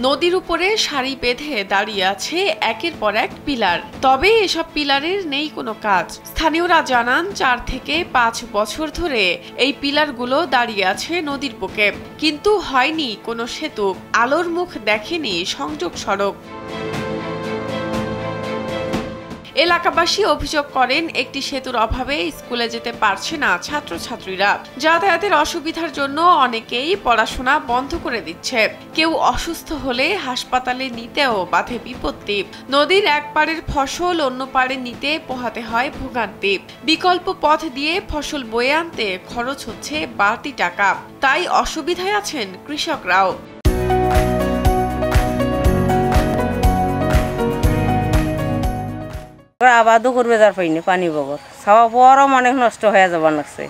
নদীর উপরে সারি বেঁধে দাঁড়িয়ে আছে একের পর এক পিলার। তবে এসব পিলারের নেই কোনো কাজ। স্থানীয়রা জানান 4 থেকে 5 বছর ধরে এই পিলারগুলো দাঁড়িয়ে আছে নদীর বুকে, কিন্তু হয়নি কোনো সেতু, আলোর মুখ দেখেনি সংযোগ সড়ক। এলাকাবাসী অভিযোগ করেন, একটি সেতুর অভাবে স্কুলে যেতে পারছে না ছাত্রছাত্রীরা। যাতায়াতের অসুবিধার জন্য অনেকেই পড়াশোনা বন্ধ করে দিচ্ছে। কেউ অসুস্থ হলে হাসপাতালে নিতেও বাধে বিপত্তি। নদীর এক পাড়ের ফসল অন্য পাড়ে নিতে পোহাতে হয় ভোগান্তি। বিকল্প পথ দিয়ে ফসল বয়ে আনতে খরচ হচ্ছে বাড়তি টাকা। তাই অসুবিধায় আছেন কৃষকরাও। আবাদও করবে যার পাইনি পানি বগর ছাওয়া পরও অনেক নষ্ট হয়ে যাবার লাগছে।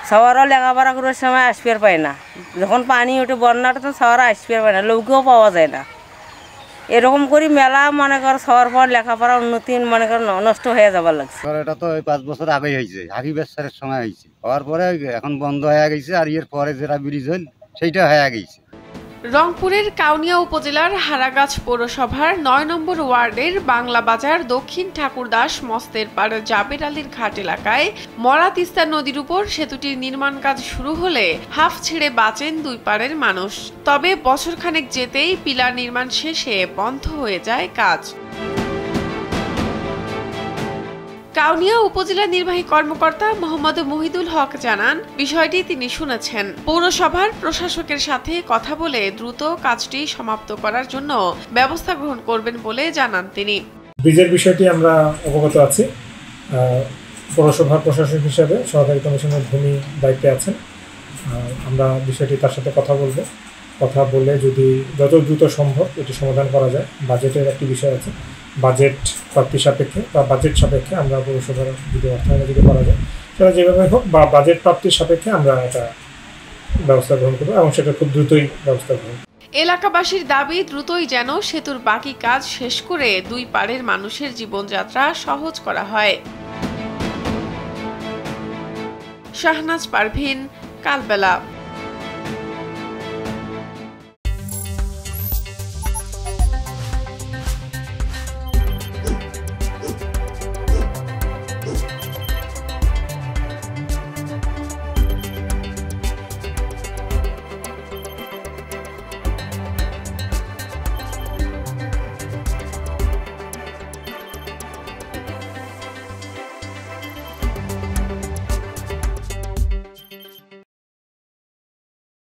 ছাওয়ারও লেখাপড়া করার সময় আসপিয়ার পায় না, যখন পানি ওঠে বন্যাটা তো ছাওয়ারা আসপিয়ার পায় না, লৌকেও পাওয়া যায় না। এরকম করি মেলা মনে কর ছাওয়ার পর লেখাপড়া উন্নতি মনে কর নষ্ট হয়ে যাবার লাগছে। এটা তো 5 বছর আগেই হয়েছে, হাকি বেসারের সময় হয়েছে, হওয়ার পরে এখন বন্ধ হয়ে গেছে। আর এর পরে যেটা ব্রিজ হল সেইটা হয়ে গেছে। রংপুরের কাউনিয়া উপজেলার হারাগাছ পৌরসভার 9 নম্বর ওয়ার্ডের বাংলা বাজার দক্ষিণ ঠাকুরদাস মস্তের পাড় জাবের আলীর ঘাট এলাকায় মরা তিস্তা নদীর উপর সেতুটির নির্মাণ কাজ শুরু হলে হাফ ছেড়ে বাঁচেন দুই পাড়ের মানুষ। তবে বছরখানেক যেতেই পিলার নির্মাণ শেষে বন্ধ হয়ে যায় কাজ। কাউনিয়া উপজেলা নির্বাহী কর্মকর্তা মোহাম্মদ মহিদুল হক জানান, বিষয়টি তিনি শুনেছেন। পৌরসভার প্রশাসকের সাথে কথা বলে দ্রুত কাজটি সমাপ্ত করার জন্য ব্যবস্থা গ্রহণ করবেন বলে জানান তিনি। ব্রিজের বিষয়টি আমরা অবগত আছি। পৌরসভার প্রশাসক হিসেবে সহকারী কমিশনার ভূমি দায়িত্বে আছেন। আমরা বিষয়টি তার সাথে কথা বলবো। কথা বলে যদি যত দ্রুত সম্ভব এটি সমাধান করা যায়। বাজেটের একটি বিষয় আছে, বাজেট প্রাপ্তি সাপেক্ষে বা বাজেট সাপেক্ষে আমরা পৌরসভার যদি অর্থায়ন যদি করা যায় সেটা যেভাবে হোক বা বাজেট প্রাপ্তির সাপেক্ষে আমরা এটা ব্যবস্থা গ্রহণ করবো এবং সেটা খুব দ্রুতই ব্যবস্থা গ্রহণ। এলাকাবাসীর দাবি, দ্রুতই যেন সেতুর বাকি কাজ শেষ করে দুই পাড়ের মানুষের জীবনযাত্রা সহজ করা হয়। শাহনাজ পারভিন, কালবেলা।